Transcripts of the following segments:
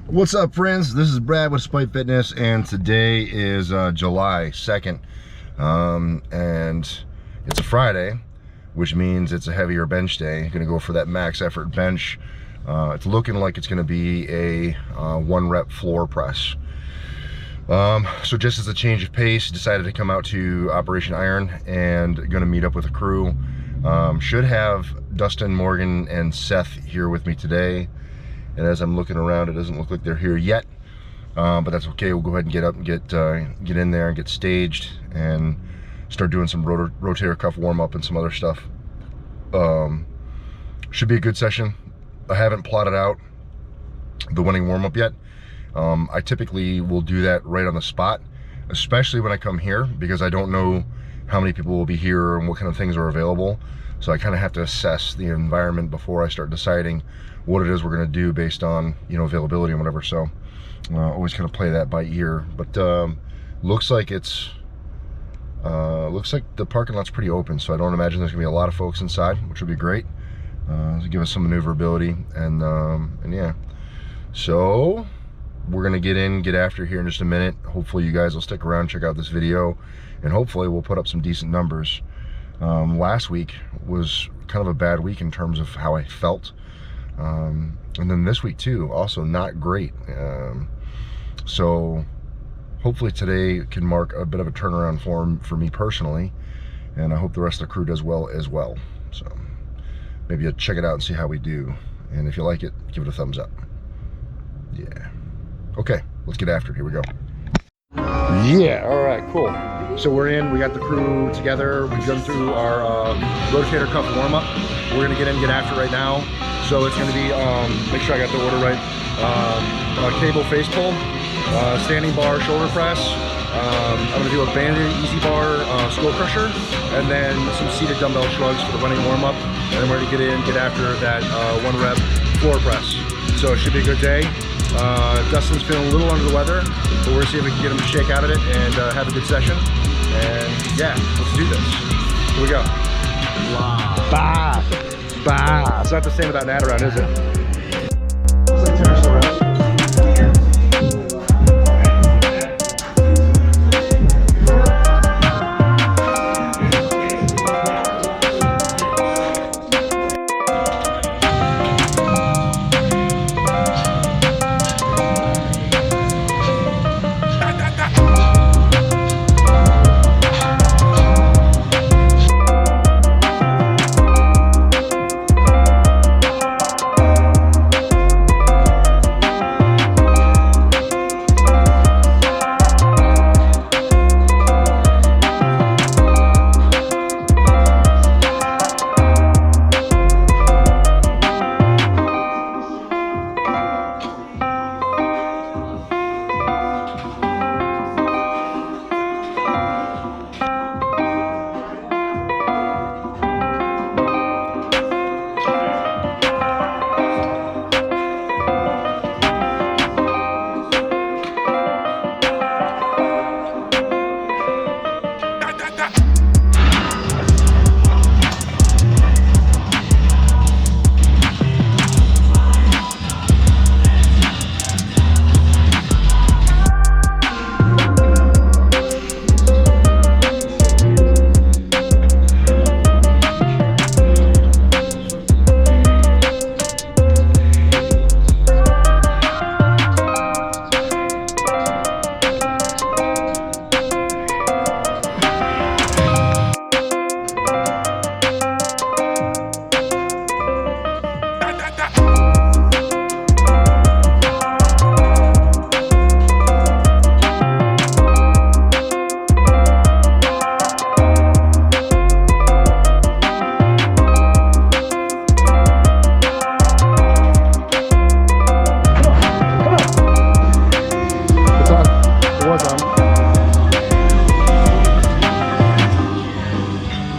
What's up, friends? This is Brad with Despite Fitness, and today is July 2nd, and it's a Friday, which means it's a heavier bench day. Gonna go for that max effort bench. It's looking like it's gonna be a 1 rep floor press. So just as a change of pace, decided to come out to Operation Iron and gonna meet up with a crew. Should have Dustin, Morgan, and Seth here with me today. And as I'm looking around, it doesn't look like they're here yet, but that's okay. We'll go ahead and get up and get in there and get staged and start doing some rotator cuff warm up and some other stuff. Should be a good session. I haven't plotted out the winning warm up yet. I typically will do that right on the spot, especially when I come here, because I don't know how many people will be here and what kind of things are available. So I kind of have to assess the environment before I start deciding what it is we're going to do based on, you know, availability and whatever. So always kind of play that by ear. But looks like the parking lot's pretty open, so I don't imagine there's gonna be a lot of folks inside, which would be great to give us some maneuverability. And yeah, so we're gonna get after here in just a minute. Hopefully you guys will stick around, check out this video, and hopefully we'll put up some decent numbers. Last week was kind of a bad week in terms of how I felt. And then this week too, also not great. So hopefully today can mark a bit of a turnaround for me personally, and I hope the rest of the crew does well as well. So maybe you'll check it out and see how we do, and if you like it, give it a thumbs up. Yeah, okay, let's get after it. Here we go. Yeah, all right, cool. So we're in, we got the crew together, we've gone through our rotator cuff warm up. We're gonna get after right now. So it's gonna be, make sure I got the order right, cable face pull, standing bar shoulder press, I'm gonna do a banded easy bar skull crusher, and then some seated dumbbell shrugs for the running warm up. And then we're gonna get after that 1 rep floor press. So it should be a good day. Dustin's feeling a little under the weather, but we're gonna see if we can get him to shake out of it and have a good session. And yeah, let's do this. Here we go. Wow. Bah. Bah. It's not the same without Nat around, is it?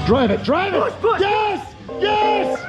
Drive it, drive it! Push. Yes! Yes!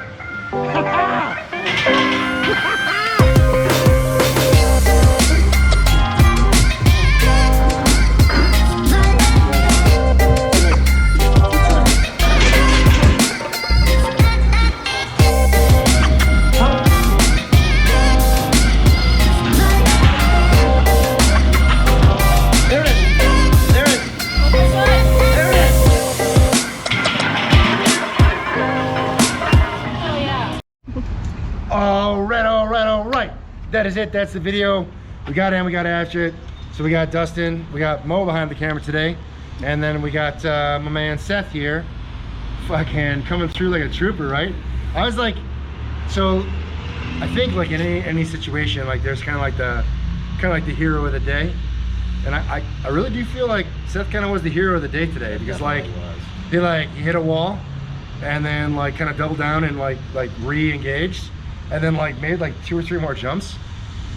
that is it. That's the video. We got in, we got after it. So we got Dustin, we got Mo behind the camera today, and then we got my man Seth here, fucking coming through like a trooper, right? I was like, so I think like in any situation, like there's kind of like the hero of the day, and I really do feel like Seth kind of was the hero of the day today, because like he hit a wall, and then like kind of doubled down and like re-engaged, and then like made like 2 or 3 more jumps.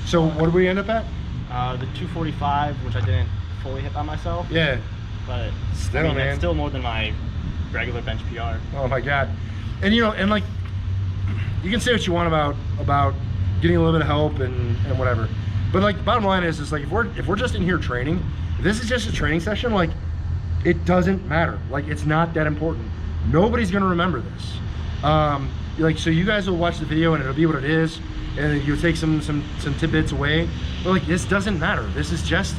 So what did we end up at? The 245, which I didn't fully hit by myself. Yeah. But still, I mean, man, it's still more than my regular bench PR. Oh my God. And you know, and like, you can say what you want about getting a little bit of help and whatever, but like the bottom line is like if we're just in here training, if this is just a training session, like it doesn't matter. Like it's not that important. Nobody's gonna remember this. Like, so you guys will watch the video and it'll be what it is, and you'll take some tidbits away, but like this doesn't matter. This is just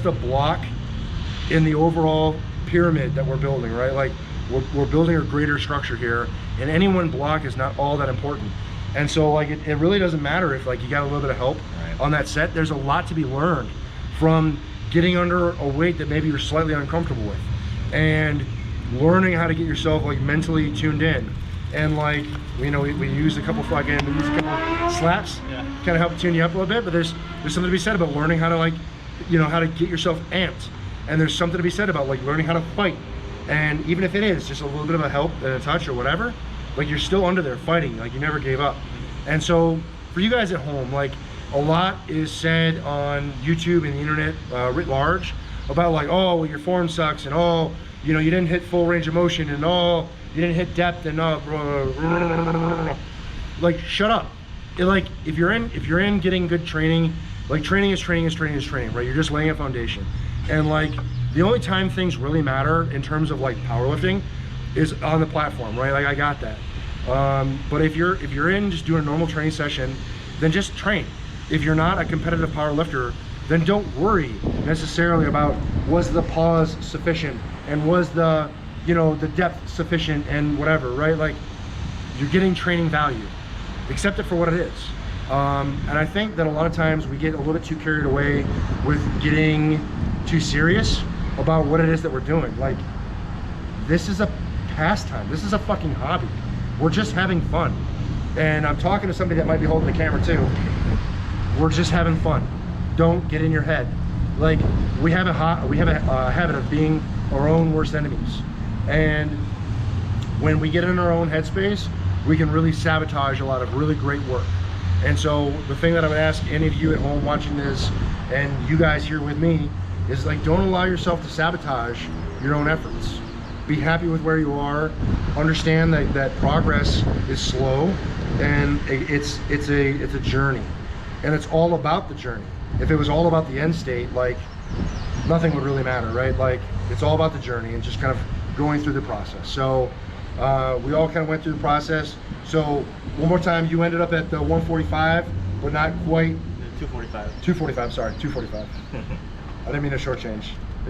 a block in the overall pyramid that we're building, right? Like we're building a greater structure here, and any one block is not all that important. And so like it really doesn't matter if like you got a little bit of help on that set. There's a lot to be learned from getting under a weight that maybe you're slightly uncomfortable with, and learning how to get yourself like mentally tuned in. And like, you know, we use a couple slaps, kind of help tune you up a little bit, but there's something to be said about learning how to like, you know, how to get yourself amped. And there's something to be said about like learning how to fight. And even if it is just a little bit of a help and a touch or whatever, like you're still under there fighting, like you never gave up. And so for you guys at home, like a lot is said on YouTube and the internet writ large about like, oh, well, your form sucks, and oh, you know, you didn't hit full range of motion, and oh, you didn't hit depth, and like shut up. Like if you're in getting good training, like training is training, right? You're just laying a foundation. And like the only time things really matter in terms of like powerlifting is on the platform, right? Like I got that. But if you're in just doing a normal training session, then just train. If you're not a competitive power lifter, then don't worry necessarily about was the pause sufficient and was the, you know, the depth sufficient and whatever, right? Like you're getting training value. Accept it for what it is. And I think that a lot of times we get a little bit too carried away with getting too serious about what it is that we're doing. Like, this is a pastime. This is a fucking hobby. We're just having fun. And I'm talking to somebody that might be holding the camera too. We're just having fun. Don't get in your head. Like, we have a habit of being our own worst enemies. And when we get in our own headspace, we can really sabotage a lot of really great work. And so the thing that I would ask any of you at home watching this, and you guys here with me, is like, don't allow yourself to sabotage your own efforts. Be happy with where you are. Understand that progress is slow, and it's a journey, and it's all about the journey. If it was all about the end state, like nothing would really matter, right? Like it's all about the journey and just kind of going through the process. So we all kind of went through the process. So one more time, you ended up at the 145, but not quite. 245. 245, sorry, 245. I didn't mean to shortchange.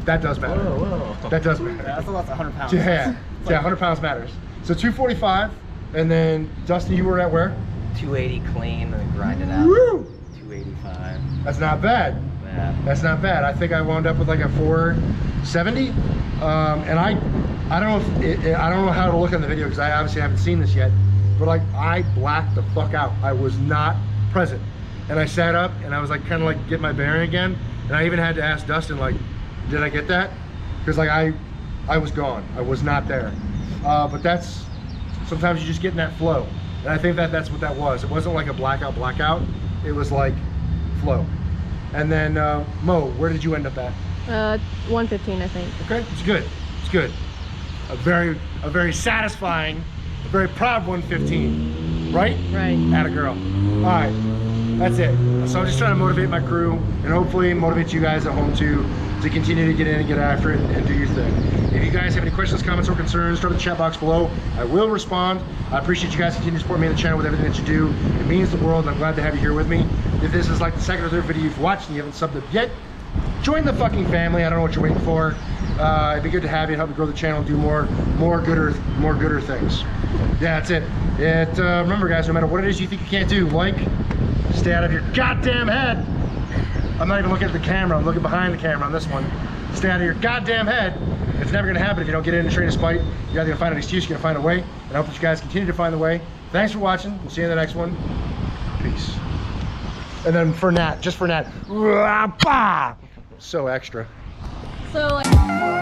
That does matter. Whoa. That does matter. That's a lot, 100 pounds. Yeah, yeah, 100 pounds matters. So 245, and then Dustin, you were at where? 280 clean and grind it out. Woo! 285. That's not bad. Yeah. That's not bad. I think I wound up with like a 470, and I don't know I don't know how to look on the video because I obviously haven't seen this yet, but like I blacked the fuck out. I was not present, and I sat up and I was like kind of like get my bearing again, and I even had to ask Dustin like, did I get that? Because like I was gone. I was not there. But that's sometimes you just get in that flow, and I think that's what that was. It wasn't like a blackout. It was like flow. And then Mo, where did you end up at? 115, I think. Okay, it's good. It's good. A very satisfying, a very proud 115. Right? Right. Atta girl. All right, that's it. So I'm just trying to motivate my crew and hopefully motivate you guys at home too to continue to get in and get after it and do your thing. If you guys have any questions, comments, or concerns, drop in the chat box below. I will respond. I appreciate you guys continuing to support me on the channel with everything that you do. It means the world, and I'm glad to have you here with me. If this is like the second or third video you've watched and you haven't subbed up yet, join the fucking family. I don't know what you're waiting for. It'd be good to have you, help me grow the channel, do more gooder things. Yeah, that's it. Remember guys, no matter what it is you think you can't do, like, Stay out of your goddamn head. I'm not even looking at the camera. I'm looking behind the camera on this one. Stay out of your goddamn head. It's never gonna happen if you don't get in and train to spite. You're either gonna find an excuse, you're gonna find a way. And I hope that you guys continue to find the way. Thanks for watching. We'll see you in the next one. Peace. And then for Nat, just for Nat. So extra. So like